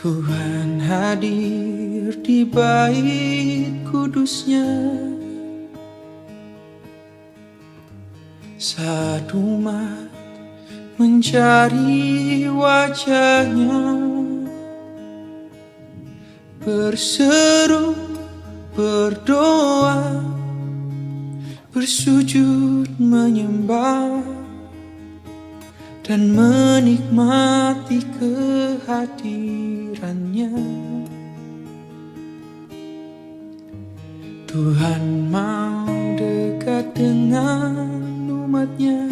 Tuhan hadir di bait kudusnya, saat umat mencari wajahnya, berseru, berdoa, bersujud menyembah, dan menikmati kehadirannya. Tuhan mau dekat dengan umatnya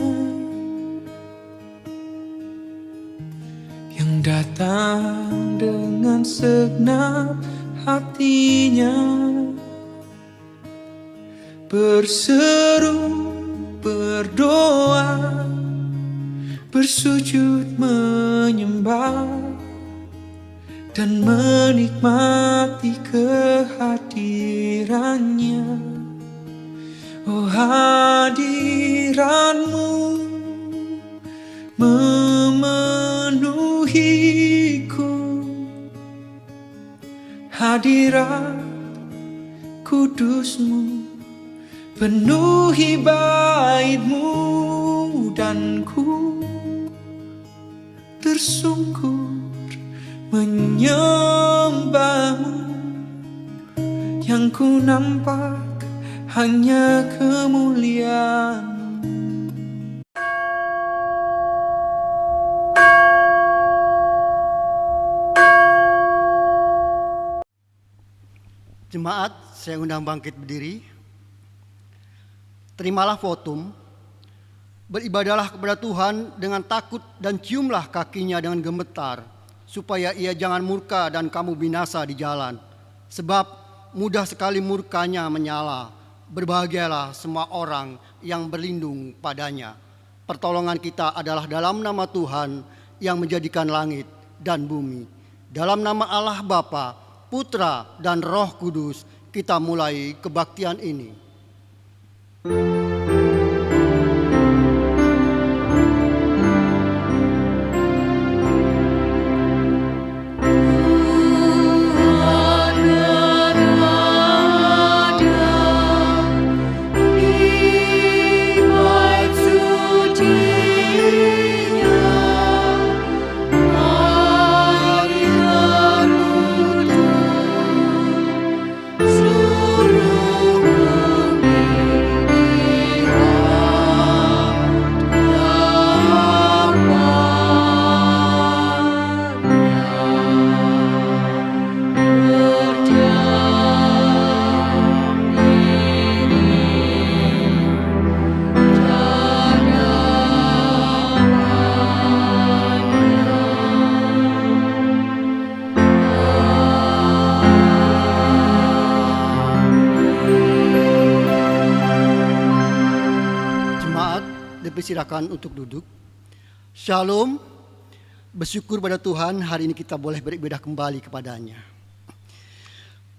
yang datang dengan segenap hatinya, berseru, berdoa, bersujud menyembah, dan menikmati kehadirannya. Oh, hadiranmu memenuhiku, hadirat kudusmu penuhi baitmu, dan ku tersungkur menyembahmu. Yang ku nampak hanya kemuliaan. Jemaat, saya undang bangkit berdiri. Terimalah votum. Beribadalah kepada Tuhan dengan takut dan ciumlah kakinya dengan gemetar, supaya ia jangan murka dan kamu binasa di jalan. Sebab mudah sekali murkanya menyala. Berbahagialah semua orang yang berlindung padanya. Pertolongan kita adalah dalam nama Tuhan yang menjadikan langit dan bumi. Dalam nama Allah Bapa, Putra, dan Roh Kudus, kita mulai kebaktian ini. Silakan untuk duduk. Shalom. Bersyukur pada Tuhan hari ini kita boleh beribadah kembali kepadanya.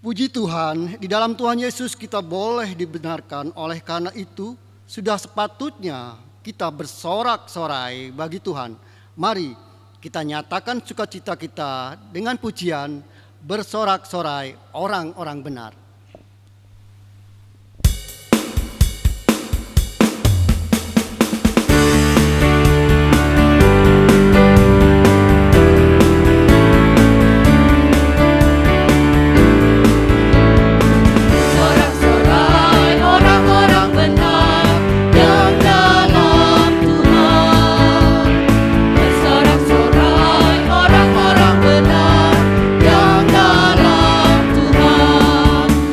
Puji Tuhan, di dalam Tuhan Yesus kita boleh dibenarkan. Oleh karena itu sudah sepatutnya kita bersorak-sorai bagi Tuhan. Mari kita nyatakan sukacita kita dengan pujian bersorak-sorai orang-orang benar. Orang-orang benar yang dalam Tuhan.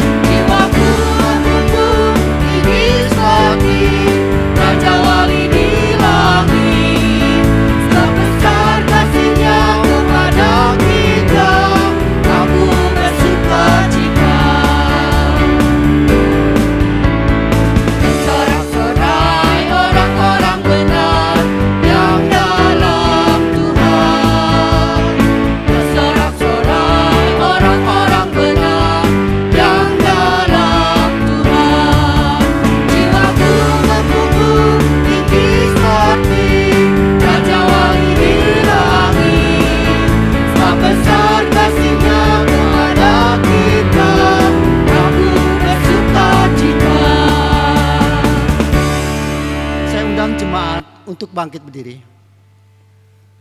bangkit berdiri.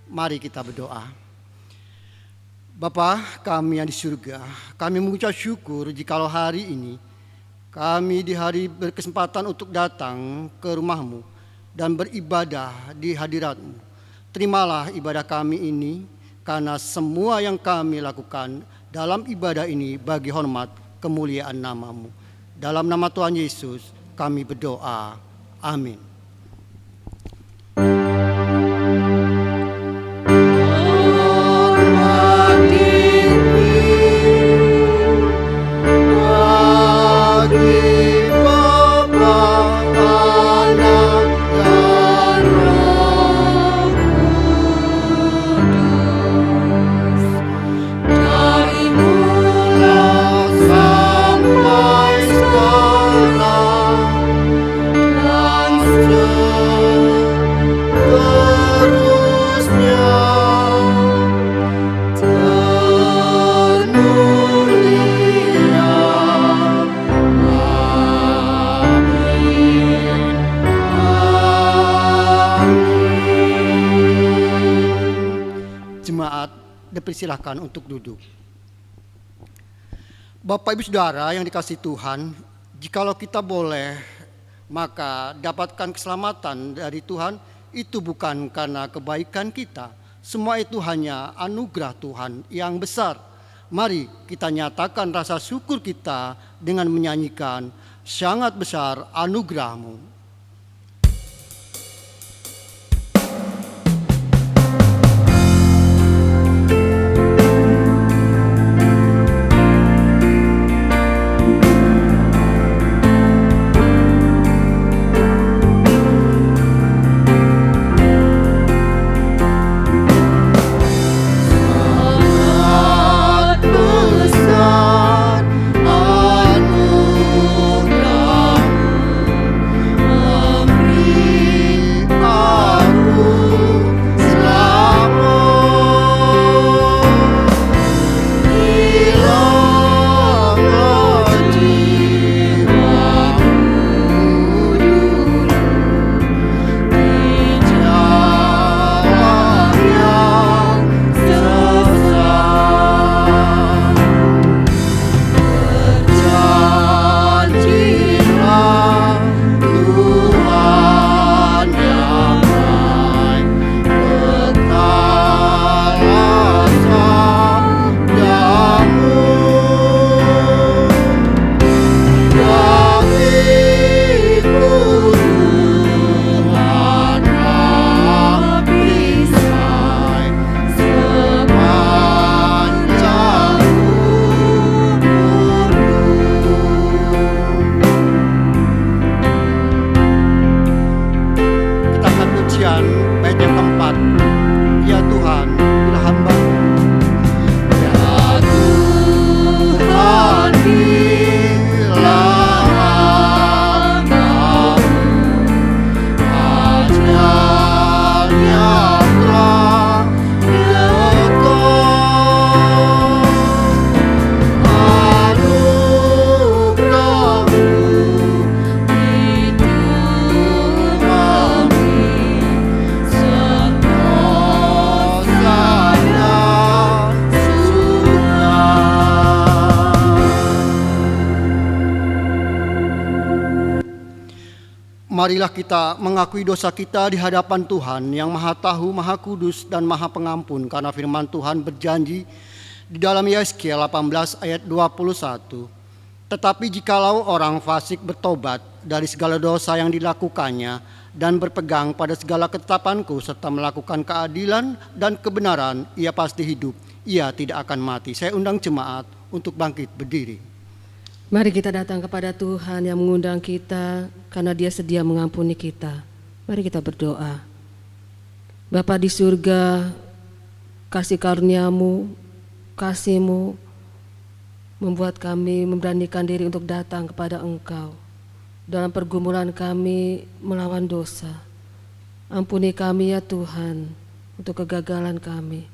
Mari kita berdoa. Bapa kami yang di surga, kami mengucap syukur jikalau hari ini kami di hari berkesempatan untuk datang ke rumah-Mu dan beribadah di hadirat-Mu. Terimalah ibadah kami ini, karena semua yang kami lakukan dalam ibadah ini bagi hormat kemuliaan nama-Mu. Dalam nama Tuhan Yesus kami berdoa. Amin. Dipersilahkan untuk duduk. Bapak Ibu Saudara yang dikasihi Tuhan, jikalau kita boleh maka dapatkan keselamatan dari Tuhan itu bukan karena kebaikan kita. Semua itu hanya anugerah Tuhan yang besar. Mari kita nyatakan rasa syukur kita dengan menyanyikan sangat besar anugerah-Mu. Marilah kita mengakui dosa kita di hadapan Tuhan yang Maha Tahu, Maha Kudus, dan Maha Pengampun, karena firman Tuhan berjanji di dalam Yesaya 18 ayat 21. Tetapi jikalau orang fasik bertobat dari segala dosa yang dilakukannya dan berpegang pada segala ketetapanku serta melakukan keadilan dan kebenaran, ia pasti hidup, ia tidak akan mati. Saya undang jemaat untuk bangkit berdiri. Mari kita datang kepada Tuhan yang mengundang kita karena Dia sedia mengampuni kita. Mari kita berdoa. Bapa di surga, kasih karunia-Mu, kasih-Mu membuat kami memberanikan diri untuk datang kepada Engkau dalam pergumulan kami melawan dosa. Ampuni kami ya Tuhan untuk kegagalan kami,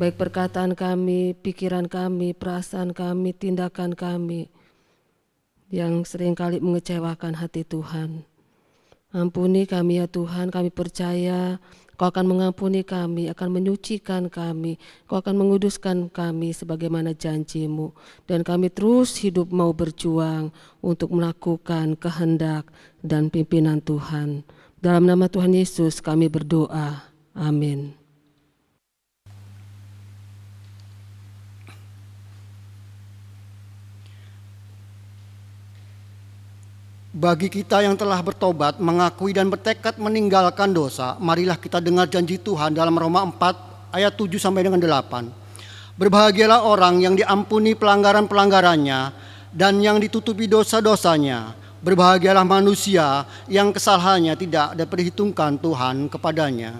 baik perkataan kami, pikiran kami, perasaan kami, tindakan kami yang seringkali mengecewakan hati Tuhan. Ampuni kami ya Tuhan, kami percaya Kau akan mengampuni kami, akan menyucikan kami, Kau akan menguduskan kami sebagaimana janji-Mu. Dan kami terus hidup mau berjuang untuk melakukan kehendak dan pimpinan Tuhan. Dalam nama Tuhan Yesus kami berdoa. Amin. Bagi kita yang telah bertobat, mengakui dan bertekad meninggalkan dosa, marilah kita dengar janji Tuhan dalam Roma 4 ayat 7 sampai dengan 8. Berbahagialah orang yang diampuni pelanggaran-pelanggarannya dan yang ditutupi dosa-dosanya. Berbahagialah manusia yang kesalahannya tidak diperhitungkan Tuhan kepadanya.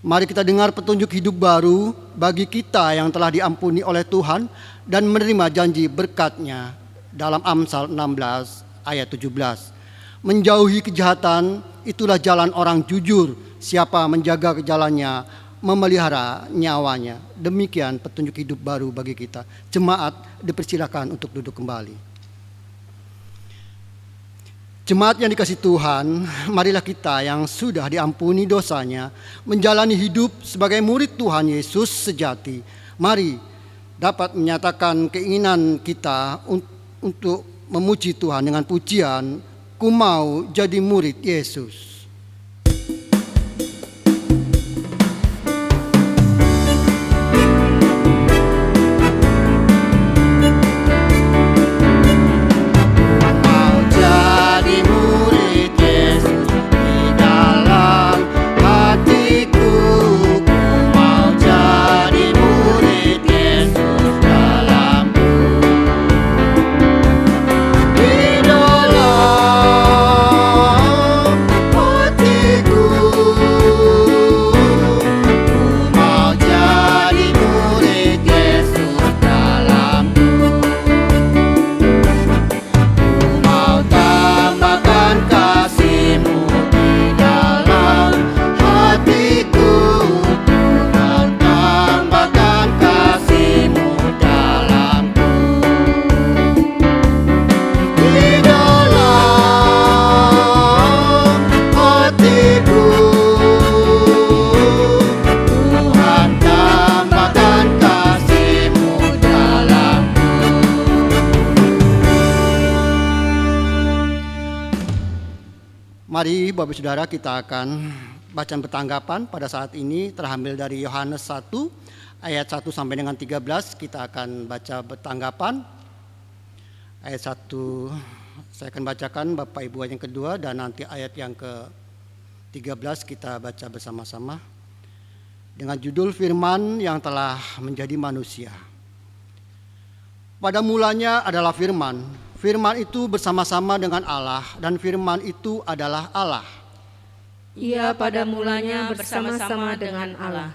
Mari kita dengar petunjuk hidup baru bagi kita yang telah diampuni oleh Tuhan dan menerima janji berkat-Nya dalam Amsal 16 ayat 17. Menjauhi kejahatan itulah jalan orang jujur. Siapa menjaga jalannya memelihara nyawanya. Demikian petunjuk hidup baru bagi kita. Jemaat dipersilakan untuk duduk kembali. Jemaat yang dikasihi Tuhan, marilah kita yang sudah diampuni dosanya menjalani hidup sebagai murid Tuhan Yesus sejati. Mari dapat menyatakan keinginan kita untuk memuji Tuhan dengan pujian, ku mau jadi murid Yesus. Mari Bapak Saudara, kita akan bacaan bertanggapan pada saat ini terambil dari Yohanes 1 ayat 1 sampai dengan 13. Kita akan baca bertanggapan. Ayat 1 saya akan bacakan, Bapak Ibu yang kedua, dan nanti ayat yang ke-13 kita baca bersama-sama. Dengan judul Firman yang telah menjadi manusia. Pada mulanya adalah Firman. Firman itu bersama-sama dengan Allah, dan Firman itu adalah Allah. Ia pada mulanya bersama-sama dengan Allah.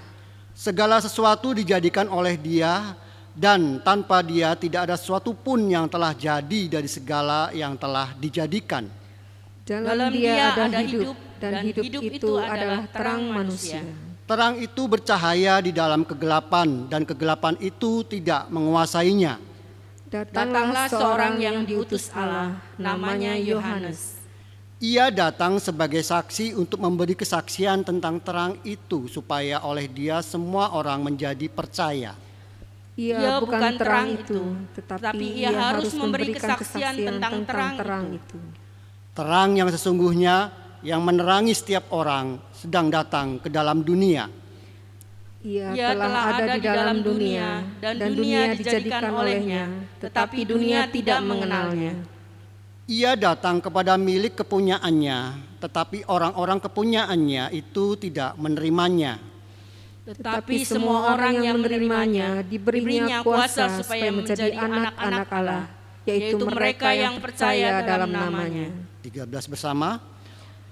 Segala sesuatu dijadikan oleh Dia, dan tanpa Dia tidak ada sesuatu pun yang telah jadi dari segala yang telah dijadikan. Dalam Dia ada hidup, dan hidup itu adalah terang manusia. Terang itu bercahaya di dalam kegelapan, dan kegelapan itu tidak menguasainya. Datanglah seorang yang diutus Allah, namanya Yohanes. Ia datang sebagai saksi untuk memberi kesaksian tentang terang itu, supaya oleh Dia semua orang menjadi percaya. Ia bukan terang itu, tetapi ia harus memberikan kesaksian tentang terang itu. Terang yang sesungguhnya yang menerangi setiap orang sedang datang ke dalam dunia. Ia telah ada di dalam dunia, dan dunia dijadikan olehnya, tetapi dunia tidak mengenalnya. Ia datang kepada milik kepunyaannya, tetapi orang-orang kepunyaannya itu tidak menerimanya. Tetapi semua orang yang menerimanya diberinya kuasa supaya menjadi anak-anak Allah, yaitu mereka yang percaya dalam namanya. 13 bersama.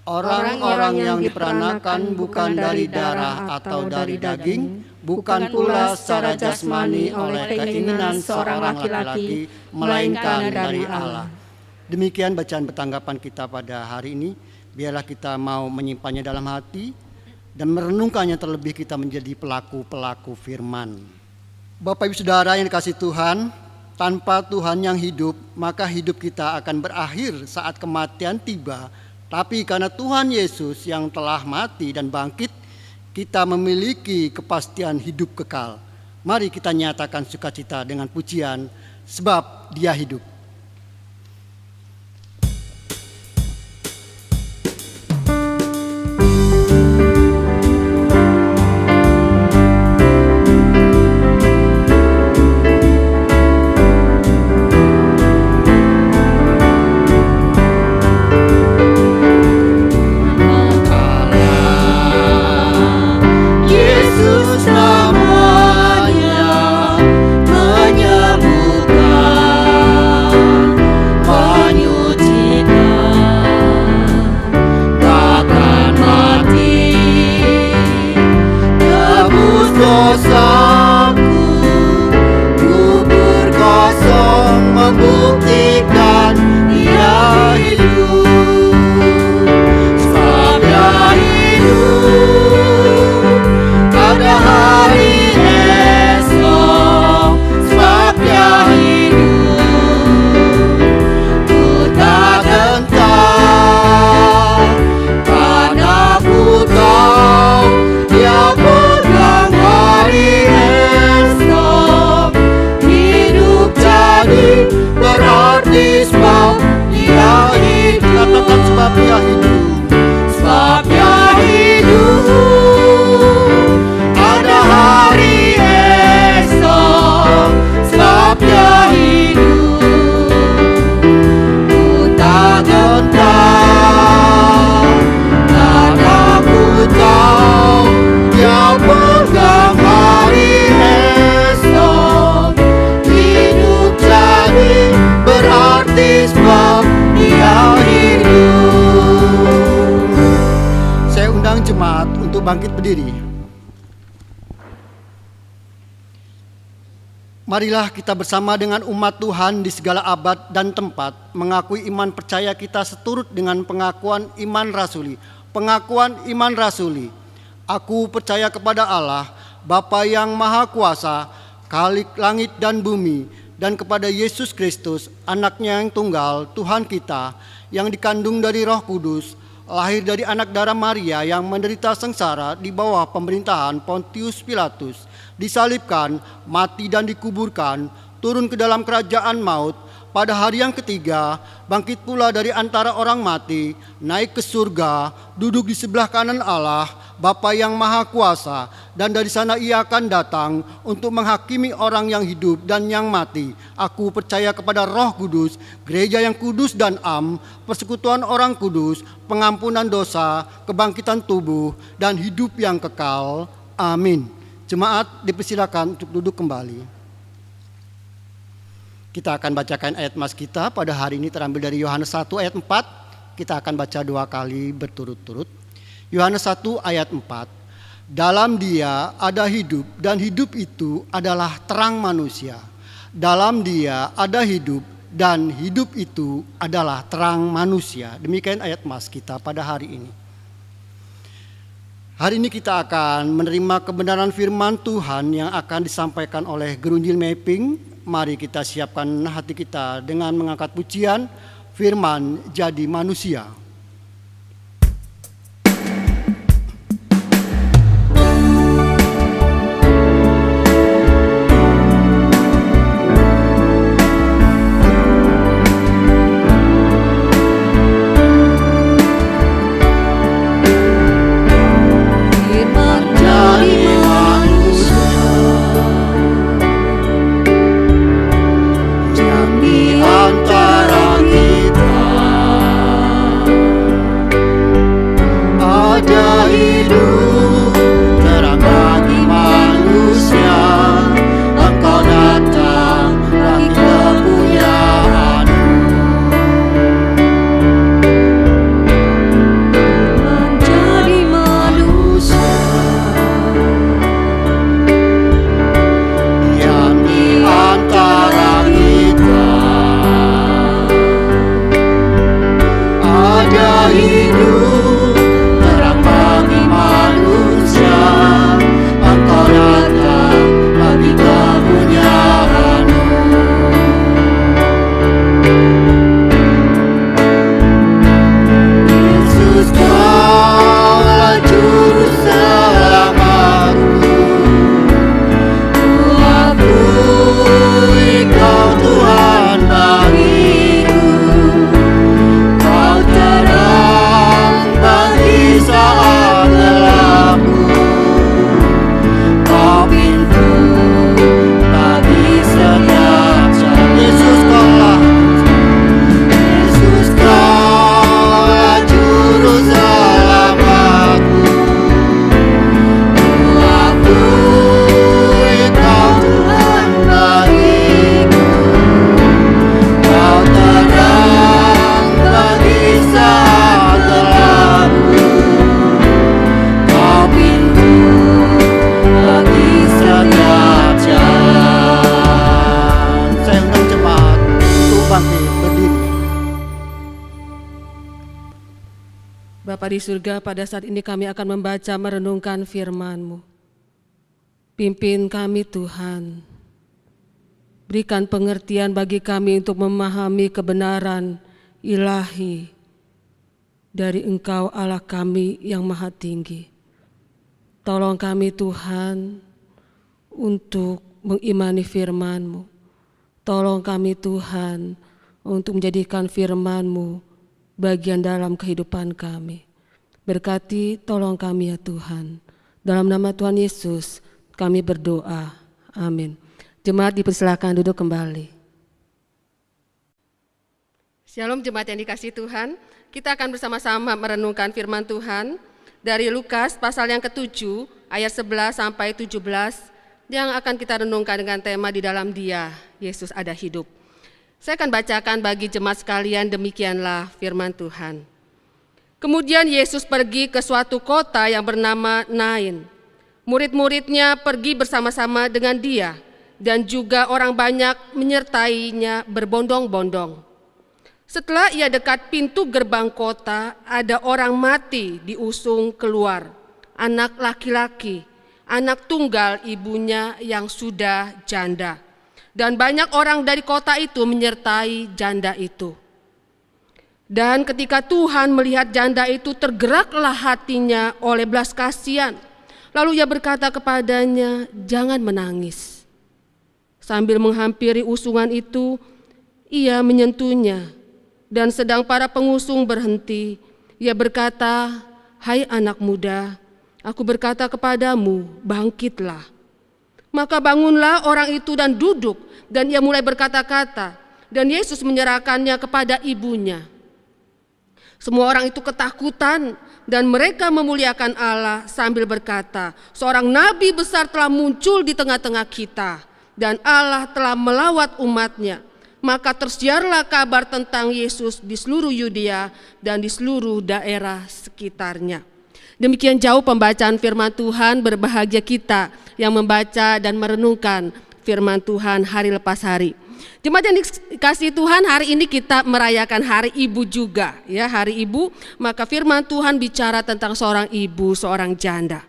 Orang-orang yang diperanakan bukan dari darah atau dari daging, bukan pula secara jasmani oleh keinginan seorang laki-laki, melainkan dari Allah. Demikian bacaan bertanggapan kita pada hari ini. Biarlah kita mau menyimpannya dalam hati dan merenungkannya, terlebih kita menjadi pelaku-pelaku firman. Bapak Ibu Saudara yang dikasihi Tuhan, tanpa Tuhan yang hidup, maka hidup kita akan berakhir saat kematian tiba. Tapi karena Tuhan Yesus yang telah mati dan bangkit, kita memiliki kepastian hidup kekal. Mari kita nyatakan sukacita dengan pujian, sebab Dia hidup. Yesus namanya menyembuhkan, menyucikan, takkan mati, tebus dosaku, kubur kosong membuktikan Dia hidup, sebab Dia hidup. Pada hari esok, sebab Dia hidup, ku tak gentar, karena ku tahu Dia pegang hari esok. Hidup jadi berarti sebab Dia hidup. Katakan sebab Dia hidup. Sebab Dia hidup, ada hari esok. Sebab Dia hidup, ku tak gentar, karena ku tahu Dia pegang hari esok. Hidup jadi berarti sebab Dia hidup. Saya undang jemaat untuk bangkit berdiri. Marilah kita bersama dengan umat Tuhan di segala abad dan tempat mengakui iman percaya kita seturut dengan pengakuan iman rasuli. Pengakuan iman rasuli. Aku percaya kepada Allah, Bapa yang Maha Kuasa, Khalik langit dan bumi, dan kepada Yesus Kristus, Anaknya yang tunggal, Tuhan kita, yang dikandung dari Roh Kudus, lahir dari anak darah Maria, yang menderita sengsara di bawah pemerintahan Pontius Pilatus, disalibkan, mati dan dikuburkan, turun ke dalam kerajaan maut, pada hari yang ketiga bangkit pula dari antara orang mati, naik ke surga, duduk di sebelah kanan Allah, Bapa yang Maha Kuasa, dan dari sana Ia akan datang untuk menghakimi orang yang hidup dan yang mati. Aku percaya kepada Roh Kudus, gereja yang kudus dan am, persekutuan orang kudus, pengampunan dosa, kebangkitan tubuh, dan hidup yang kekal. Amin. Jemaat dipersilakan untuk duduk kembali. Kita akan bacakan ayat mas kita pada hari ini terambil dari Yohanes 1 ayat 4. Kita akan baca 2 kali berturut-turut. Yohanes 1 ayat 4. Dalam Dia ada hidup, dan hidup itu adalah terang manusia. Dalam Dia ada hidup, dan hidup itu adalah terang manusia. Demikian ayat mas kita pada hari ini. Hari ini kita akan menerima kebenaran firman Tuhan yang akan disampaikan oleh Gerunjil Mapping. Mari kita siapkan hati kita dengan mengangkat pujian firman jadi manusia. Antara kita Bapa di surga, pada saat ini kami akan membaca merenungkan firman-Mu. Pimpin kami Tuhan, berikan pengertian bagi kami untuk memahami kebenaran ilahi dari Engkau Allah kami yang maha tinggi. Tolong kami Tuhan untuk mengimani firman-Mu. Tolong kami Tuhan untuk menjadikan firman-Mu bagian dalam kehidupan kami. Berkati, tolong kami ya Tuhan. Dalam nama Tuhan Yesus kami berdoa. Amin. Jemaat dipersilakan duduk kembali. Shalom jemaat yang dikasihi Tuhan. Kita akan bersama-sama merenungkan firman Tuhan dari Lukas pasal yang ke-7 ayat 11 sampai 17 yang akan kita renungkan dengan tema di dalam Dia, Yesus ada hidup. Saya akan bacakan bagi jemaat sekalian, demikianlah firman Tuhan. Kemudian Yesus pergi ke suatu kota yang bernama Nain. Murid-muridnya pergi bersama-sama dengan Dia dan juga orang banyak menyertainya berbondong-bondong. Setelah ia dekat pintu gerbang kota, ada orang mati diusung keluar, anak laki-laki, anak tunggal ibunya yang sudah janda. Dan banyak orang dari kota itu menyertai janda itu. Dan ketika Tuhan melihat janda itu, tergeraklah hatinya oleh belas kasihan. Lalu ia berkata kepadanya, "Jangan menangis." Sambil menghampiri usungan itu, ia menyentuhnya. Dan sedang para pengusung berhenti, ia berkata, "Hai anak muda, aku berkata kepadamu, bangkitlah." Maka bangunlah orang itu dan duduk, dan ia mulai berkata-kata, dan Yesus menyerahkannya kepada ibunya. Semua orang itu ketakutan, dan mereka memuliakan Allah sambil berkata, "Seorang nabi besar telah muncul di tengah-tengah kita, dan Allah telah melawat umatnya." Maka tersiarlah kabar tentang Yesus di seluruh Yudea dan di seluruh daerah sekitarnya. Demikian jauh pembacaan firman Tuhan. Berbahagia kita yang membaca dan merenungkan firman Tuhan hari lepas hari. Jemaat yang dikasihi Tuhan, hari ini kita merayakan Hari Ibu juga, ya, Hari Ibu. Maka firman Tuhan bicara tentang seorang ibu, seorang janda.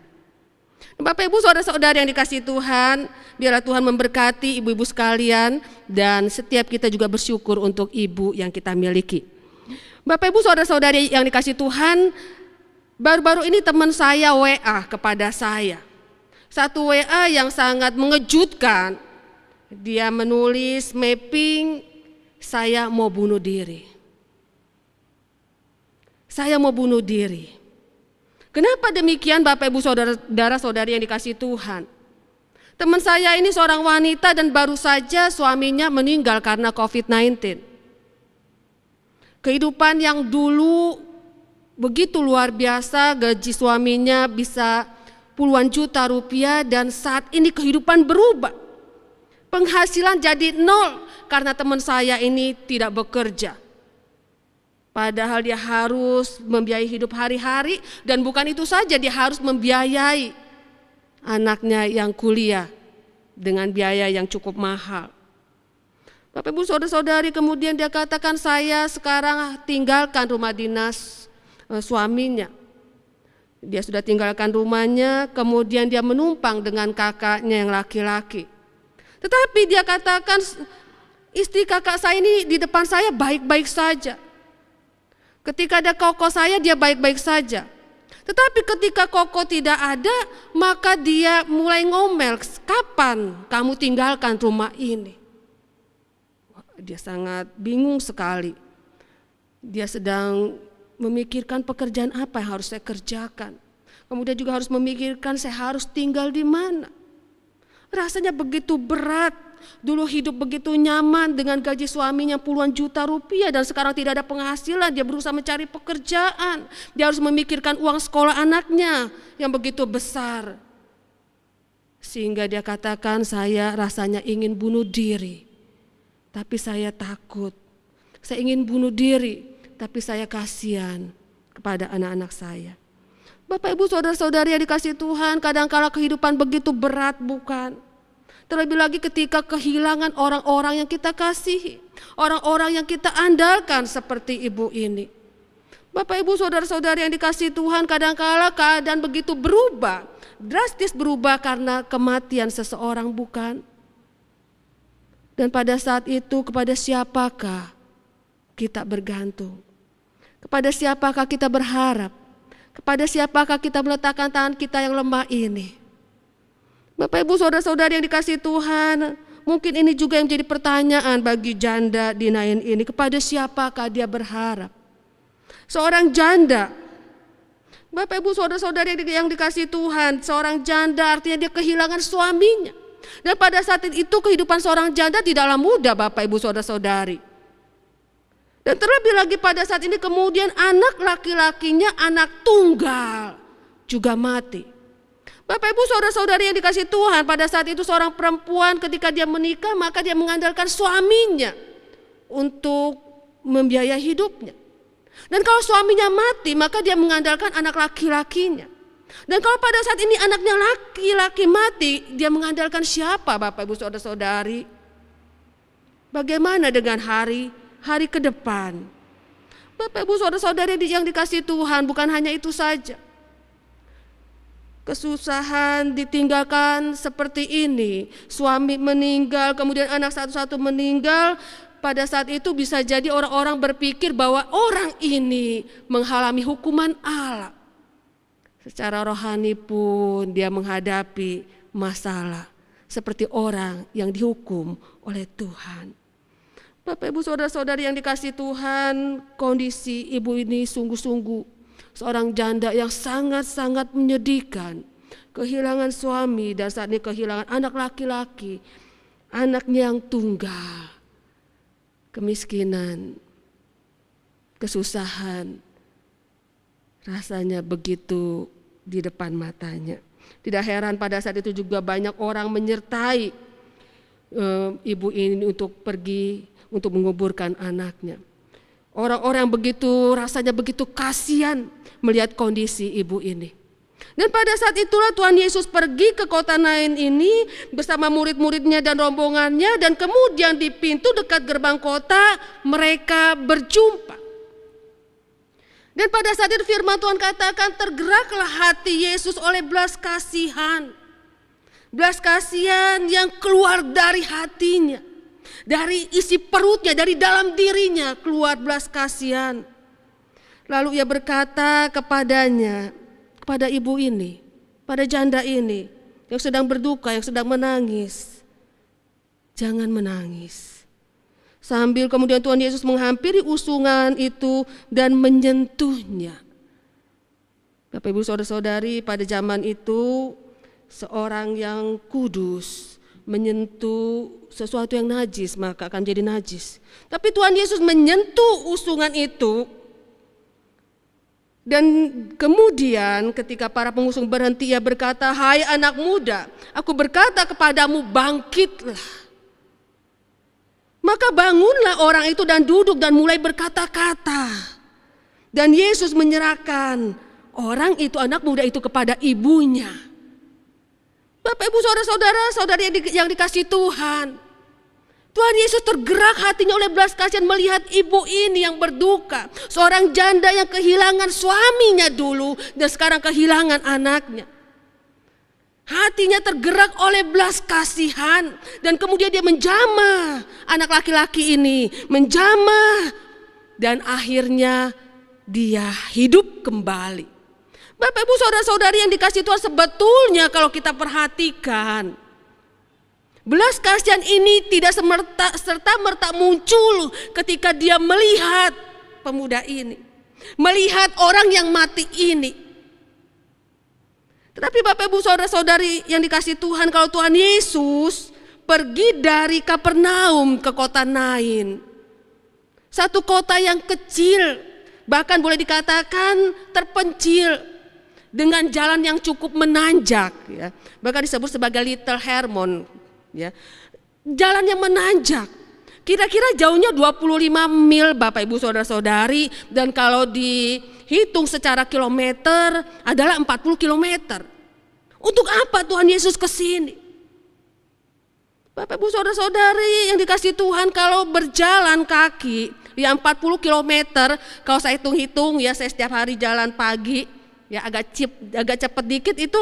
Bapak Ibu, saudara-saudari yang dikasihi Tuhan, biarlah Tuhan memberkati ibu-ibu sekalian, dan setiap kita juga bersyukur untuk ibu yang kita miliki. Bapak Ibu, saudara-saudari yang dikasihi Tuhan, baru-baru ini teman saya WA kepada saya. Satu WA yang sangat mengejutkan. Dia menulis mapping, "Saya mau bunuh diri. Saya mau bunuh diri." Kenapa demikian Bapak Ibu saudara-saudari yang dikasihi Tuhan? Teman saya ini seorang wanita dan baru saja suaminya meninggal karena COVID-19. Kehidupan yang dulu begitu luar biasa, gaji suaminya bisa puluhan juta rupiah, dan saat ini kehidupan berubah. Penghasilan jadi nol karena teman saya ini tidak bekerja. Padahal dia harus membiayai hidup hari-hari, dan bukan itu saja, dia harus membiayai anaknya yang kuliah dengan biaya yang cukup mahal. Bapak Ibu saudara-saudari, kemudian dia katakan, "Saya sekarang tinggalkan rumah dinas suaminya." Dia sudah tinggalkan rumahnya, kemudian dia menumpang dengan kakaknya yang laki-laki. Tetapi dia katakan, "Istri kakak saya ini di depan saya baik-baik saja. Ketika ada koko saya, dia baik-baik saja. Tetapi ketika koko tidak ada, maka dia mulai ngomel, 'Kapan kamu tinggalkan rumah ini?'" Dia sangat bingung sekali. Dia sedang memikirkan pekerjaan apa yang harus saya kerjakan. Kemudian juga harus memikirkan saya harus tinggal di mana. Rasanya begitu berat. Dulu hidup begitu nyaman dengan gaji suaminya puluhan juta rupiah, dan sekarang tidak ada penghasilan. Dia berusaha mencari pekerjaan. Dia harus memikirkan uang sekolah anaknya yang begitu besar. Sehingga dia katakan, "Saya rasanya ingin bunuh diri, tapi saya takut. Saya ingin bunuh diri, tapi saya kasihan kepada anak-anak saya." Bapak Ibu saudara-saudari yang dikasihi Tuhan, kadangkala kehidupan begitu berat, bukan? Terlebih lagi ketika kehilangan orang-orang yang kita kasihi, orang-orang yang kita andalkan seperti ibu ini. Bapak Ibu saudara-saudari yang dikasihi Tuhan, kadangkala keadaan begitu berubah, drastis berubah karena kematian seseorang, bukan? Dan pada saat itu kepada siapakah kita bergantung? Kepada siapakah kita berharap? Kepada siapakah kita meletakkan tangan kita yang lemah ini? Bapak Ibu saudara-saudari yang dikasihi Tuhan, mungkin ini juga yang menjadi pertanyaan bagi janda di Nain ini. Kepada siapakah dia berharap? Seorang janda, Bapak Ibu saudara-saudari yang dikasihi Tuhan, seorang janda artinya dia kehilangan suaminya. Dan pada saat itu kehidupan seorang janda tidaklah mudah, Bapak Ibu saudara-saudari. Dan terlebih lagi pada saat ini kemudian anak laki-lakinya, anak tunggal juga mati. Bapak Ibu saudara-saudari yang dikasihi Tuhan, pada saat itu seorang perempuan ketika dia menikah maka dia mengandalkan suaminya untuk membiayai hidupnya. Dan kalau suaminya mati maka dia mengandalkan anak laki-lakinya. Dan kalau pada saat ini anaknya laki-laki mati, dia mengandalkan siapa, Bapak Ibu saudara-saudari? Bagaimana dengan hari ke depan? Bapak Ibu saudara-saudari yang dikasihi Tuhan, bukan hanya itu saja. Kesusahan ditinggalkan seperti ini, suami meninggal, kemudian anak satu-satu meninggal. Pada saat itu bisa jadi orang-orang berpikir bahwa orang ini mengalami hukuman Allah. Secara rohani pun dia menghadapi masalah seperti orang yang dihukum oleh Tuhan. Bapak Ibu saudara-saudari yang dikasihi Tuhan, kondisi ibu ini sungguh-sungguh seorang janda yang sangat-sangat menyedihkan. Kehilangan suami dan saat ini kehilangan anak laki-laki, anaknya yang tunggal. Kemiskinan, kesusahan, rasanya begitu di depan matanya. Tidak heran pada saat itu juga banyak orang menyertai ibu ini untuk pergi untuk menguburkan anaknya. Orang-orang begitu rasanya begitu kasihan melihat kondisi ibu ini. Dan pada saat itulah Tuhan Yesus pergi ke kota Nain ini bersama murid-muridnya dan rombongannya, dan kemudian di pintu dekat gerbang kota mereka berjumpa. Dan pada saat itu firman Tuhan katakan tergeraklah hati Yesus oleh belas kasihan. Belas kasihan yang keluar dari hatinya, dari isi perutnya, dari dalam dirinya keluar belas kasihan. Lalu ia berkata kepadanya, kepada ibu ini, pada janda ini yang sedang berduka, yang sedang menangis, jangan menangis. Sambil kemudian Tuhan Yesus menghampiri usungan itu dan menyentuhnya. Bapak Ibu saudara-saudari, pada zaman itu seorang yang kudus menyentuh sesuatu yang najis maka akan jadi najis. Tapi Tuhan Yesus menyentuh usungan itu. Dan kemudian ketika para pengusung berhenti, ia berkata, "Hai anak muda, aku berkata kepadamu, bangkitlah." Maka bangunlah orang itu dan duduk dan mulai berkata-kata. Dan Yesus menyerahkan orang itu, anak muda itu, kepada ibunya. Bapak Ibu saudara-saudara, saudari yang dikasihi Tuhan, Tuhan Yesus tergerak hatinya oleh belas kasihan melihat ibu ini yang berduka. Seorang janda yang kehilangan suaminya dulu dan sekarang kehilangan anaknya. Hatinya tergerak oleh belas kasihan dan kemudian dia menjamah anak laki-laki ini, menjamah, dan akhirnya dia hidup kembali. Bapak Ibu saudara-saudari yang dikasihi Tuhan, sebetulnya kalau kita perhatikan, belas kasihan ini tidak serta-merta muncul ketika dia melihat pemuda ini, melihat orang yang mati ini. Tetapi Bapak Ibu saudara-saudari yang dikasihi Tuhan, kalau Tuhan Yesus pergi dari Kapernaum ke kota Nain, satu kota yang kecil, bahkan boleh dikatakan terpencil, dengan jalan yang cukup menanjak, ya. Bahkan disebut sebagai Little Hermon, ya. Jalan yang menanjak. Kira-kira jauhnya 25 mil Bapak Ibu saudara-saudari, dan kalau dihitung secara kilometer adalah 40 kilometer. Untuk apa Tuhan Yesus ke sini? Bapak Ibu saudara-saudari yang dikasihi Tuhan, kalau berjalan kaki Ya 40 kilometer, kalau saya hitung-hitung ya, saya setiap hari jalan pagi, ya agak cepat dikit itu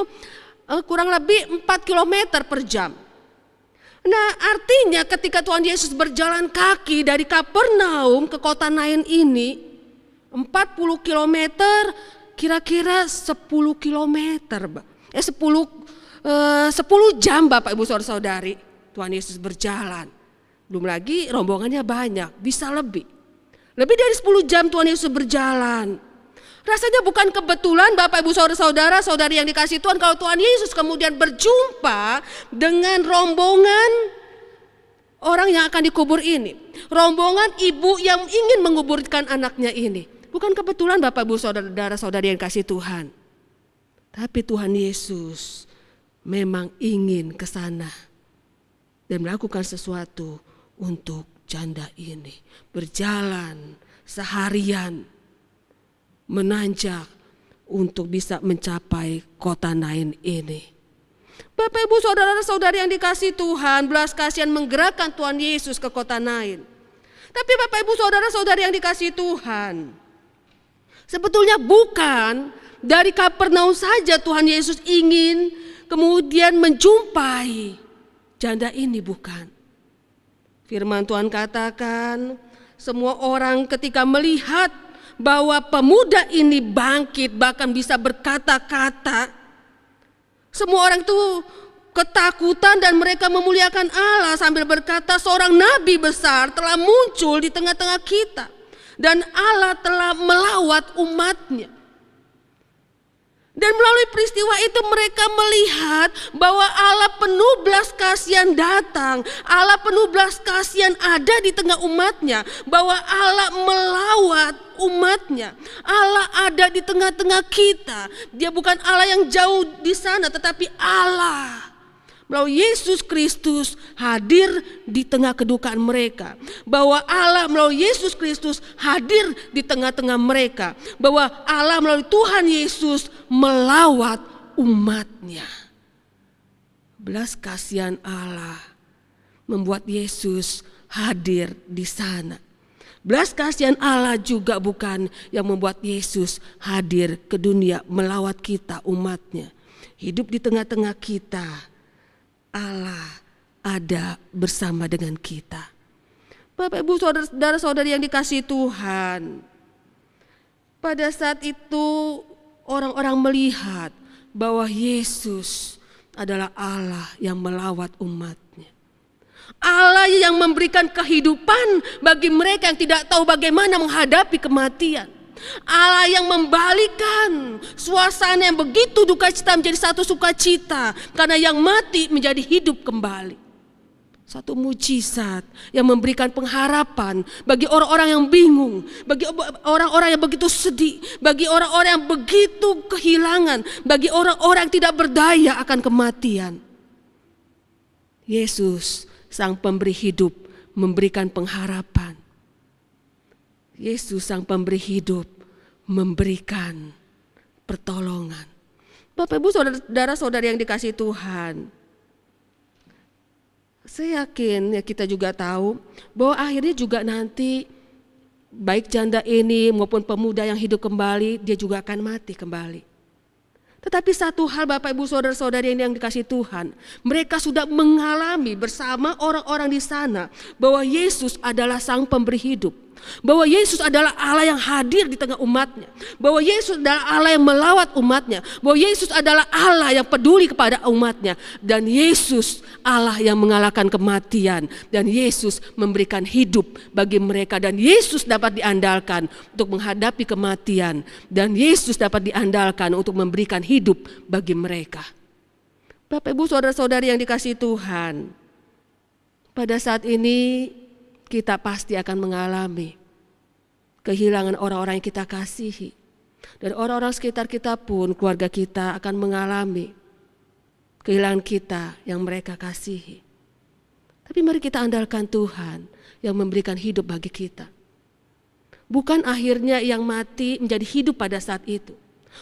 kurang lebih 4 kilometer per jam. Nah artinya ketika Tuhan Yesus berjalan kaki dari Kapernaum ke kota Nain ini, 40 kilometer, kira-kira 10 kilometer, 10 jam Bapak Ibu Saudara-saudari Tuhan Yesus berjalan. Belum lagi rombongannya banyak, bisa lebih. Lebih dari 10 jam Tuhan Yesus berjalan. Rasanya bukan kebetulan Bapak Ibu Saudara-saudara, saudari yang dikasihi Tuhan, kalau Tuhan Yesus kemudian berjumpa dengan rombongan orang yang akan dikubur ini. Rombongan ibu yang ingin menguburkan anaknya ini. Bukan kebetulan Bapak Ibu Saudara-saudari yang dikasihi Tuhan. Tapi Tuhan Yesus memang ingin ke sana dan melakukan sesuatu untuk janda ini. Berjalan seharian, menanjak untuk bisa mencapai kota Nain ini. Bapak Ibu Saudara-saudari yang dikasihi Tuhan, belas kasihan menggerakkan Tuhan Yesus ke kota Nain. Tapi Bapak Ibu Saudara-saudari yang dikasihi Tuhan, sebetulnya bukan dari Kapernaum saja Tuhan Yesus ingin kemudian menjumpai janda ini, bukan. Firman Tuhan katakan, semua orang ketika melihat bahwa pemuda ini bangkit bahkan bisa berkata-kata, semua orang itu ketakutan dan mereka memuliakan Allah sambil berkata, seorang nabi besar telah muncul di tengah-tengah kita dan Allah telah melawat umatnya. Dan melalui peristiwa itu mereka melihat bahwa Allah penuh belas kasihan datang. Allah penuh belas kasihan ada di tengah umatnya. Bahwa Allah melawat umatnya. Allah ada di tengah-tengah kita. Dia bukan Allah yang jauh di sana, tetapi Allah melalui Yesus Kristus hadir di tengah kedukaan mereka. Bahwa Allah melalui Yesus Kristus hadir di tengah-tengah mereka. Bahwa Allah melalui Tuhan Yesus melawat umatnya. Belas kasihan Allah membuat Yesus hadir di sana. Belas kasihan Allah juga bukan yang membuat Yesus hadir ke dunia melawat kita umatnya. Hidup di tengah-tengah kita. Allah ada bersama dengan kita. Bapak Ibu Saudara-saudari yang dikasihi Tuhan, pada saat itu orang-orang melihat bahwa Yesus adalah Allah yang melawat umatnya. Allah yang memberikan kehidupan bagi mereka yang tidak tahu bagaimana menghadapi kematian. Allah yang membalikan suasana yang begitu duka cita menjadi satu sukacita, karena yang mati menjadi hidup kembali. Satu mujizat yang memberikan pengharapan bagi orang-orang yang bingung, bagi orang-orang yang begitu sedih, bagi orang-orang yang begitu kehilangan, bagi orang-orang yang tidak berdaya akan kematian. Yesus sang pemberi hidup memberikan pengharapan. Yesus sang pemberi hidup memberikan pertolongan. Bapak Ibu Saudara-saudari yang dikasihi Tuhan, saya yakin ya kita juga tahu bahwa akhirnya juga nanti baik janda ini maupun pemuda yang hidup kembali, dia juga akan mati kembali. Tetapi satu hal Bapak Ibu Saudara-saudari yang dikasihi Tuhan, mereka sudah mengalami bersama orang-orang di sana bahwa Yesus adalah sang pemberi hidup. Bahwa Yesus adalah Allah yang hadir di tengah umatnya. Bahwa Yesus adalah Allah yang melawat umatnya. Bahwa Yesus adalah Allah yang peduli kepada umatnya. Dan Yesus Allah yang mengalahkan kematian. Dan Yesus memberikan hidup bagi mereka. Dan Yesus dapat diandalkan untuk menghadapi kematian. Dan Yesus dapat diandalkan untuk memberikan hidup bagi mereka. Bapak Ibu Saudara-saudari yang dikasihi Tuhan, pada saat ini kita pasti akan mengalami kehilangan orang-orang yang kita kasihi. Dan orang-orang sekitar kita pun, keluarga kita akan mengalami kehilangan kita yang mereka kasihi. Tapi mari kita andalkan Tuhan yang memberikan hidup bagi kita. Bukan akhirnya yang mati menjadi hidup pada saat itu.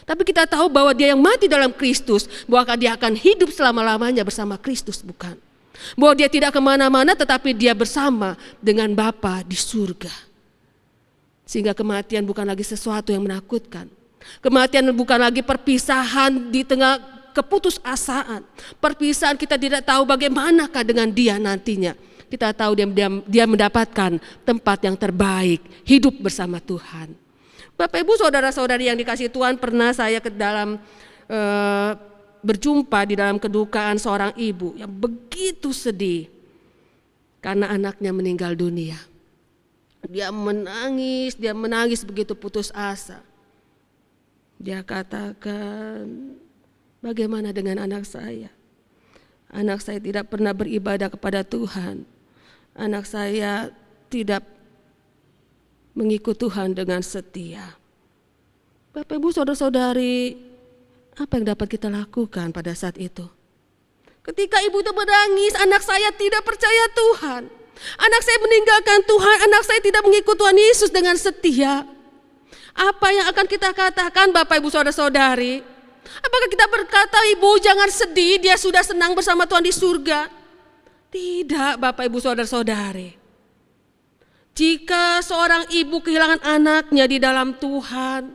Tapi kita tahu bahwa dia yang mati dalam Kristus, bahwa dia akan hidup selama-lamanya bersama Kristus, bukan. Bahwa dia tidak kemana-mana tetapi dia bersama dengan Bapa di surga. Sehingga kematian bukan lagi sesuatu yang menakutkan. Kematian bukan lagi perpisahan di tengah keputusasaan. Perpisahan kita tidak tahu bagaimanakah dengan dia nantinya. Kita tahu dia mendapatkan tempat yang terbaik, hidup bersama Tuhan. Bapak Ibu saudara-saudari yang dikasihi Tuhan, pernah saya berjumpa di dalam kedukaan seorang ibu yang begitu sedih karena anaknya meninggal dunia. Dia menangis begitu putus asa. Dia katakan, bagaimana dengan anak saya? Anak saya tidak pernah beribadah kepada Tuhan. Anak saya tidak mengikut Tuhan dengan setia. Bapak Ibu saudara-saudari, apa yang dapat kita lakukan pada saat itu? Ketika ibu itu menangis, anak saya tidak percaya Tuhan. Anak saya meninggalkan Tuhan, anak saya tidak mengikut Tuhan Yesus dengan setia. Apa yang akan kita katakan Bapak Ibu saudara-saudari? Apakah kita berkata, ibu jangan sedih, dia sudah senang bersama Tuhan di surga? Tidak Bapak Ibu saudara-saudari. Jika seorang ibu kehilangan anaknya di dalam Tuhan,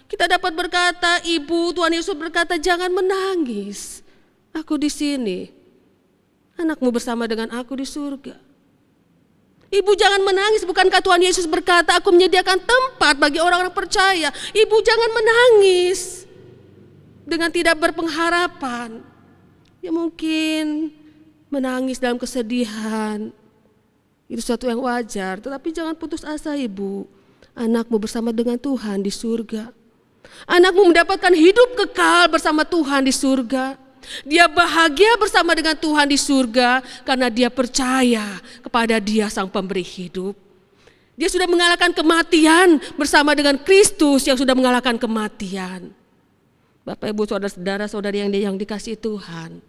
kita dapat berkata, ibu, Tuhan Yesus berkata, jangan menangis. Aku di sini, anakmu bersama dengan aku di surga. Ibu jangan menangis, bukankah Tuhan Yesus berkata, aku menyediakan tempat bagi orang-orang percaya. Ibu jangan menangis dengan tidak berpengharapan. Ya mungkin menangis dalam kesedihan, itu sesuatu yang wajar, tetapi jangan putus asa ibu. Anakmu bersama dengan Tuhan di surga. Anakmu mendapatkan hidup kekal bersama Tuhan di surga. Dia bahagia bersama dengan Tuhan di surga karena dia percaya kepada Dia Sang Pemberi hidup. Dia sudah mengalahkan kematian bersama dengan Kristus yang sudah mengalahkan kematian. Bapak Ibu saudara-saudari yang dikasihi Tuhan,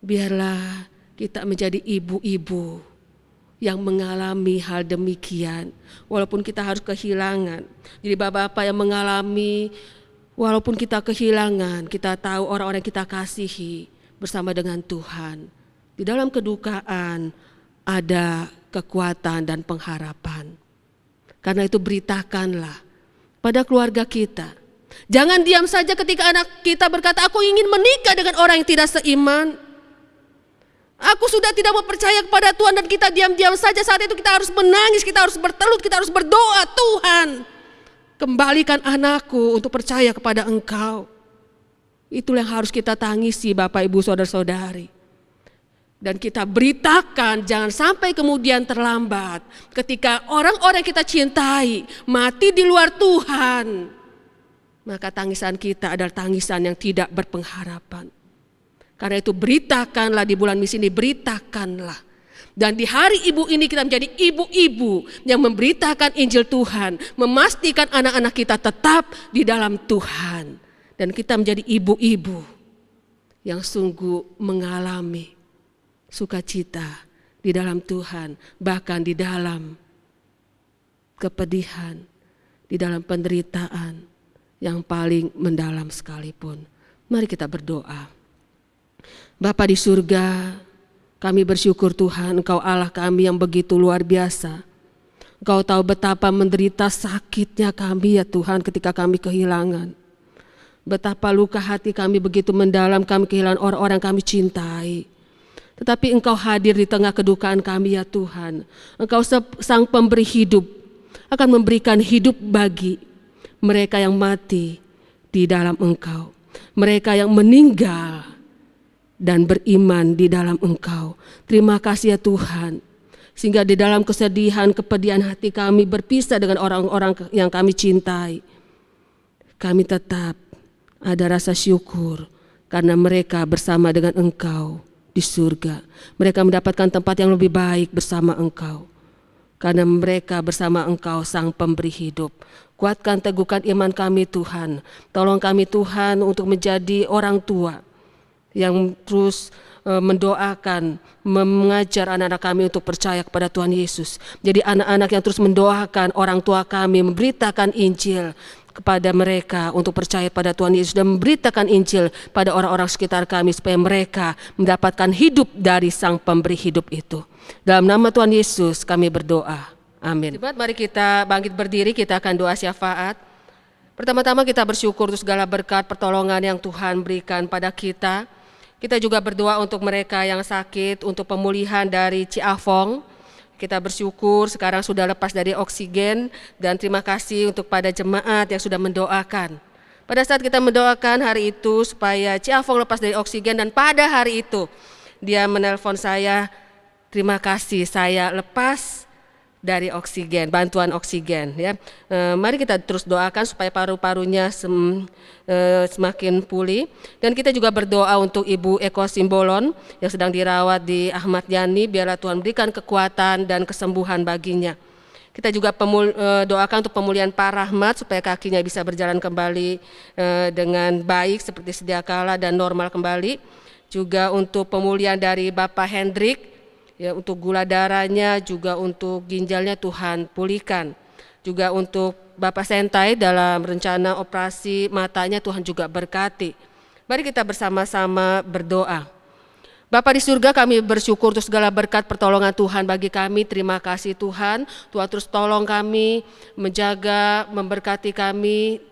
biarlah kita menjadi ibu-ibu yang mengalami hal demikian, walaupun kita harus kehilangan. Jadi bapak-bapak yang mengalami, walaupun kita kehilangan, kita tahu orang-orang yang kita kasihi bersama dengan Tuhan. Di dalam kedukaan ada kekuatan dan pengharapan. Karena itu beritakanlah pada keluarga kita. Jangan diam saja ketika anak kita berkata, aku ingin menikah dengan orang yang tidak seiman. Aku sudah tidak mau percaya kepada Tuhan, dan kita diam-diam saja. Saat itu kita harus menangis, kita harus bertelut, kita harus berdoa, Tuhan, kembalikan anakku untuk percaya kepada Engkau. Itulah yang harus kita tangisi Bapak Ibu saudara-saudari. Dan kita beritakan jangan sampai kemudian terlambat. Ketika orang-orang kita cintai mati di luar Tuhan, maka tangisan kita adalah tangisan yang tidak berpengharapan. Karena itu beritakanlah di bulan misi ini, beritakanlah. Dan di hari ibu ini kita menjadi ibu-ibu yang memberitakan Injil Tuhan, memastikan anak-anak kita tetap di dalam Tuhan. Dan kita menjadi ibu-ibu yang sungguh mengalami sukacita di dalam Tuhan, bahkan di dalam kepedihan, di dalam penderitaan yang paling mendalam sekalipun. Mari kita berdoa. Bapa di surga, kami bersyukur Tuhan, Engkau Allah kami yang begitu luar biasa. Engkau tahu betapa menderita sakitnya kami ya Tuhan ketika kami kehilangan. Betapa luka hati kami begitu mendalam, kami kehilangan orang-orang kami cintai. Tetapi Engkau hadir di tengah kedukaan kami ya Tuhan. Engkau Sang Pemberi hidup, akan memberikan hidup bagi mereka yang mati di dalam Engkau. Mereka yang meninggal dan beriman di dalam Engkau. Terima kasih ya Tuhan. Sehingga di dalam kesedihan, kepedihan hati kami berpisah dengan orang-orang yang kami cintai, kami tetap ada rasa syukur karena mereka bersama dengan Engkau di surga. Mereka mendapatkan tempat yang lebih baik bersama Engkau. Karena mereka bersama Engkau Sang Pemberi hidup. Kuatkan, teguhkan iman kami Tuhan. Tolong kami Tuhan untuk menjadi orang tua yang terus mendoakan, mengajar anak-anak kami untuk percaya kepada Tuhan Yesus. Jadi anak-anak yang terus mendoakan orang tua kami, memberitakan Injil kepada mereka untuk percaya pada Tuhan Yesus, dan memberitakan Injil pada orang-orang sekitar kami supaya mereka mendapatkan hidup dari Sang Pemberi hidup itu. Dalam nama Tuhan Yesus kami berdoa. Amin. Jemaat, mari kita bangkit berdiri, kita akan doa syafaat. Pertama-tama kita bersyukur untuk segala berkat pertolongan yang Tuhan berikan pada kita. Kita juga berdoa untuk mereka yang sakit, untuk pemulihan dari Ciavong. Kita bersyukur sekarang sudah lepas dari oksigen, dan terima kasih untuk pada jemaat yang sudah mendoakan. Pada saat kita mendoakan hari itu supaya Ciavong lepas dari oksigen, dan pada hari itu dia menelpon saya, terima kasih saya lepas dari oksigen, bantuan oksigen ya. Mari kita terus doakan supaya paru-parunya semakin pulih, dan kita juga berdoa untuk Ibu Eko Simbolon yang sedang dirawat di Ahmad Yani, biarlah Tuhan berikan kekuatan dan kesembuhan baginya. Kita juga doakan untuk pemulihan Pak Rahmat supaya kakinya bisa berjalan kembali dengan baik seperti sedia kala dan normal kembali. Juga untuk pemulihan dari Bapak Hendrik, ya, untuk gula darahnya, juga untuk ginjalnya Tuhan pulihkan. Juga untuk Bapak Sentai dalam rencana operasi matanya, Tuhan juga berkati. Mari kita bersama-sama berdoa. Bapa di surga, kami bersyukur untuk segala berkat pertolongan Tuhan bagi kami. Terima kasih Tuhan. Tuhan terus tolong kami, menjaga, memberkati kami.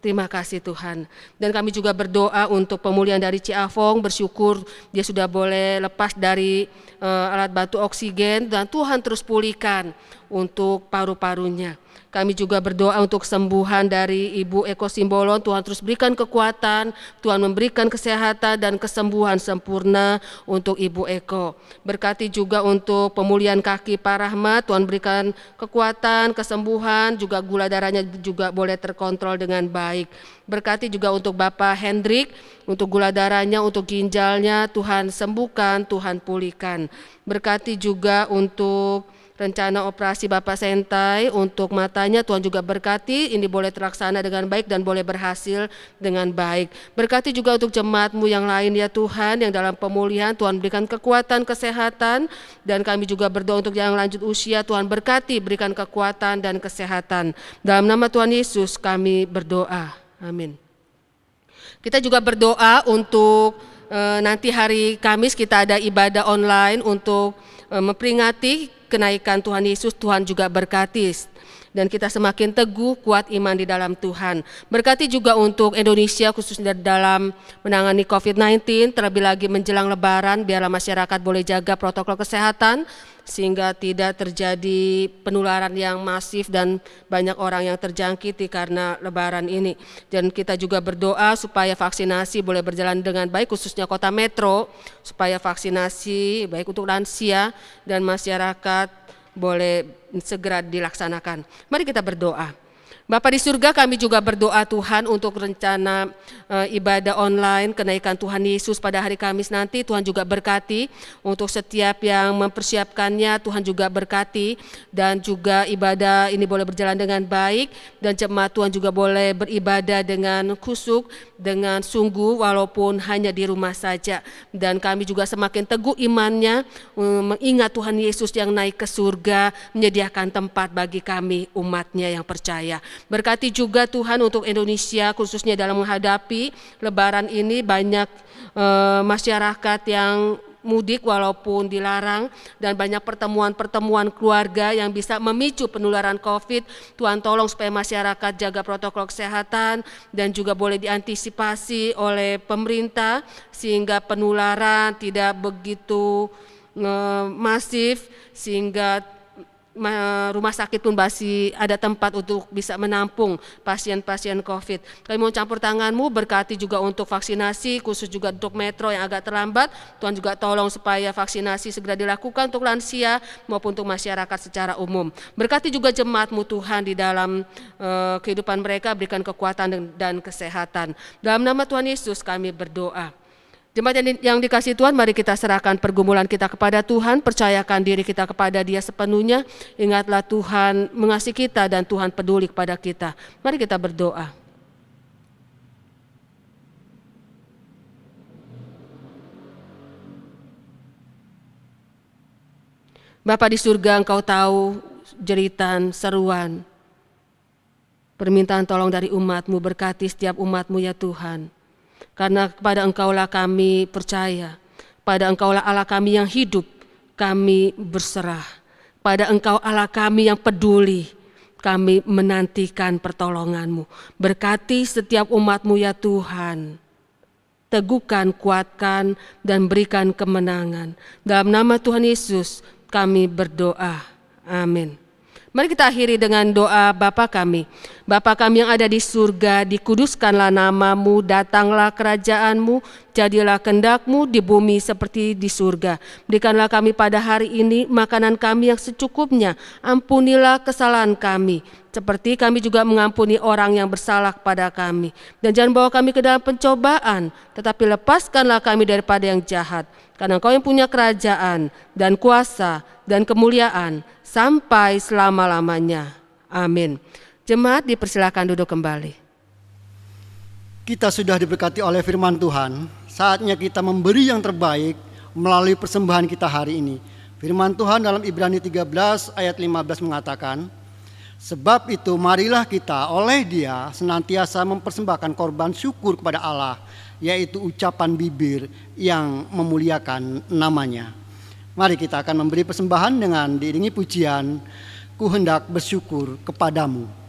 Terima kasih Tuhan. Dan kami juga berdoa untuk pemulihan dari Ciavong, bersyukur dia sudah boleh lepas dari alat bantu oksigen, dan Tuhan terus pulihkan untuk paru-parunya. Kami juga berdoa untuk kesembuhan dari Ibu Eko Simbolon, Tuhan terus berikan kekuatan, Tuhan memberikan kesehatan dan kesembuhan sempurna untuk Ibu Eko. Berkati juga untuk pemulihan kaki Pak Rahmat, Tuhan berikan kekuatan, kesembuhan, juga gula darahnya juga boleh terkontrol dengan baik. Berkati juga untuk Bapak Hendrik, untuk gula darahnya, untuk ginjalnya, Tuhan sembuhkan, Tuhan pulihkan. Berkati juga untuk rencana operasi Bapak Sentai, untuk matanya Tuhan juga berkati, ini boleh terlaksana dengan baik dan boleh berhasil dengan baik. Berkati juga untuk jemaat-Mu yang lain ya Tuhan, yang dalam pemulihan, Tuhan berikan kekuatan, kesehatan, dan kami juga berdoa untuk yang lanjut usia, Tuhan berkati, berikan kekuatan dan kesehatan. Dalam nama Tuhan Yesus kami berdoa, amin. Kita juga berdoa untuk nanti hari Kamis kita ada ibadah online untuk memperingati kenaikan Tuhan Yesus. Tuhan juga berkati dan kita semakin teguh kuat iman di dalam Tuhan. Berkati juga untuk Indonesia khususnya dalam menangani COVID-19, terlebih lagi menjelang Lebaran, biarlah masyarakat boleh jaga protokol kesehatan sehingga tidak terjadi penularan yang masif dan banyak orang yang terjangkiti karena Lebaran ini. Dan kita juga berdoa supaya vaksinasi boleh berjalan dengan baik, khususnya kota metro, supaya vaksinasi baik untuk lansia dan masyarakat boleh segera dilaksanakan. Mari kita berdoa. Bapa di surga, kami juga berdoa Tuhan untuk rencana ibadah online kenaikan Tuhan Yesus pada hari Kamis nanti. Tuhan juga berkati untuk setiap yang mempersiapkannya, Tuhan juga berkati, dan juga ibadah ini boleh berjalan dengan baik, dan jemaat Tuhan juga boleh beribadah dengan khusyuk, dengan sungguh walaupun hanya di rumah saja. Dan kami juga semakin teguh imannya, mengingat Tuhan Yesus yang naik ke surga menyediakan tempat bagi kami umatnya yang percaya. Berkati juga Tuhan untuk Indonesia khususnya dalam menghadapi Lebaran ini, banyak masyarakat yang mudik walaupun dilarang, dan banyak pertemuan-pertemuan keluarga yang bisa memicu penularan COVID. Tuhan tolong supaya masyarakat jaga protokol kesehatan dan juga boleh diantisipasi oleh pemerintah sehingga penularan tidak begitu masif, sehingga rumah sakit pun masih ada tempat untuk bisa menampung pasien-pasien COVID. Kami mau campur tangan-Mu, berkati juga untuk vaksinasi, khusus juga untuk metro yang agak terlambat. Tuhan juga tolong supaya vaksinasi segera dilakukan untuk lansia maupun untuk masyarakat secara umum. Berkati juga jemaat-Mu Tuhan di dalam kehidupan mereka, berikan kekuatan dan kesehatan. Dalam nama Tuhan Yesus kami berdoa. Jemaat yang dikasihi Tuhan, mari kita serahkan pergumulan kita kepada Tuhan, percayakan diri kita kepada Dia sepenuhnya. Ingatlah Tuhan mengasihi kita dan Tuhan peduli kepada kita. Mari kita berdoa. Bapa di surga, Engkau tahu jeritan, seruan, permintaan tolong dari umat-Mu, berkati setiap umat-Mu ya Tuhan. Karena kepada Engkaulah kami percaya, pada Engkaulah Allah kami yang hidup, kami berserah. pada Engkau Allah kami yang peduli. Kami menantikan pertolongan-Mu. Berkati setiap umat-Mu ya Tuhan. Teguhkan, kuatkan, dan berikan kemenangan. Dalam nama Tuhan Yesus kami berdoa. Amin. Mari kita akhiri dengan doa Bapa kami. Bapa kami yang ada di surga, dikuduskanlah nama-Mu, datanglah kerajaan-Mu, jadilah kehendak-Mu di bumi seperti di surga. Berikanlah kami pada hari ini makanan kami yang secukupnya. Ampunilah kesalahan kami, seperti kami juga mengampuni orang yang bersalah kepada kami. Dan jangan bawa kami ke dalam pencobaan, tetapi lepaskanlah kami daripada yang jahat. Karena Engkau yang punya kerajaan dan kuasa dan kemuliaan sampai selama-lamanya. Amin. Jemaat dipersilakan duduk kembali. Kita sudah diberkati oleh firman Tuhan. Saatnya kita memberi yang terbaik melalui persembahan kita hari ini. Firman Tuhan dalam Ibrani 13 ayat 15 mengatakan, sebab itu marilah kita oleh Dia senantiasa mempersembahkan korban syukur kepada Allah, yaitu ucapan bibir yang memuliakan namanya. Mari kita akan memberi persembahan dengan diiringi pujian, Ku hendak bersyukur kepadamu.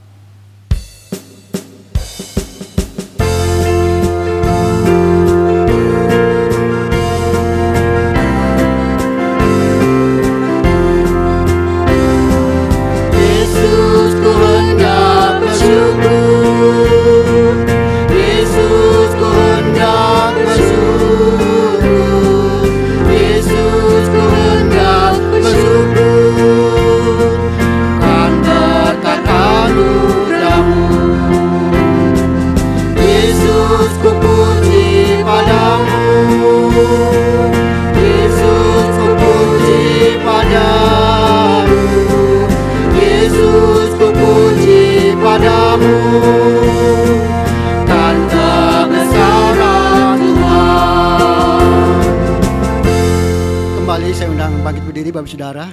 Bapak Saudara,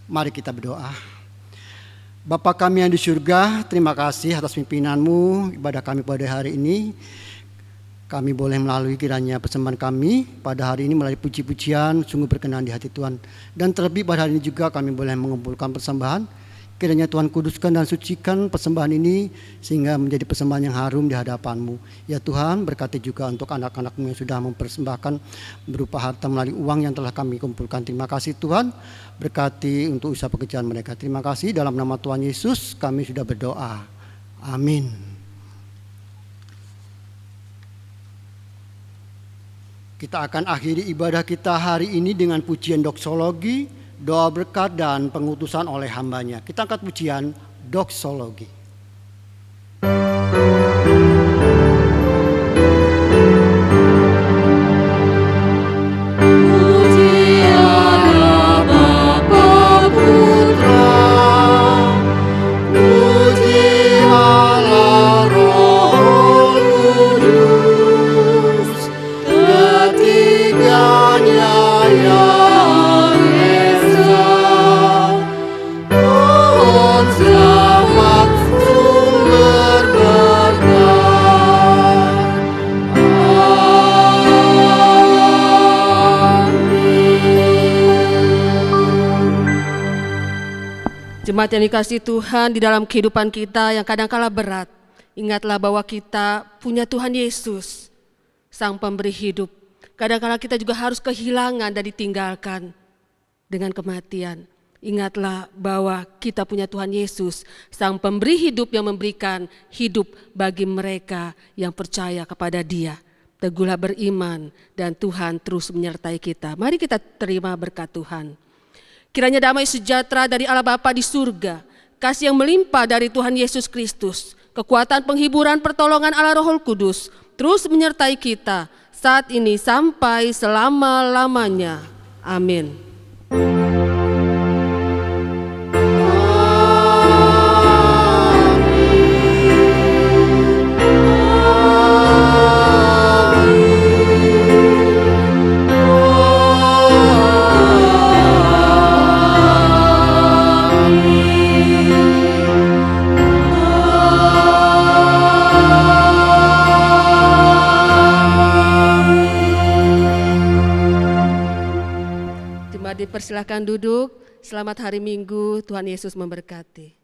mari kita berdoa. Bapa kami yang di surga, terima kasih atas pimpinan-Mu ibadah kami pada hari ini. Kami boleh melalui kiranya persembahan kami pada hari ini melalui puji-pujian sungguh berkenan di hati Tuhan. Dan terlebih pada hari ini juga kami boleh mengumpulkan persembahan. Kiranya Tuhan kuduskan dan sucikan persembahan ini sehingga menjadi persembahan yang harum di hadapan-Mu. Ya Tuhan, berkati juga untuk anak-anak-Mu yang sudah mempersembahkan berupa harta melalui uang yang telah kami kumpulkan. Terima kasih Tuhan, berkati untuk usaha pekerjaan mereka. Terima kasih, dalam nama Tuhan Yesus kami sudah berdoa. Amin. Kita akan akhiri ibadah kita hari ini dengan pujian doksologi, doa berkat dan pengutusan oleh hambanya. Kita angkat pujian doksologi. Jemaat yang dikasihi Tuhan, di dalam kehidupan kita yang kadangkala berat, ingatlah bahwa kita punya Tuhan Yesus, Sang Pemberi hidup. Kadangkala kita juga harus kehilangan dan ditinggalkan dengan kematian. Ingatlah bahwa kita punya Tuhan Yesus, Sang Pemberi hidup yang memberikan hidup bagi mereka yang percaya kepada Dia. Teguhlah beriman dan Tuhan terus menyertai kita. Mari kita terima berkat Tuhan. Kiranya damai sejahtera dari Allah Bapa di surga, kasih yang melimpah dari Tuhan Yesus Kristus, kekuatan penghiburan pertolongan Allah Roh Kudus, terus menyertai kita saat ini sampai selama-lamanya. Amin. Dipersilakan duduk. Selamat hari Minggu, Tuhan Yesus memberkati.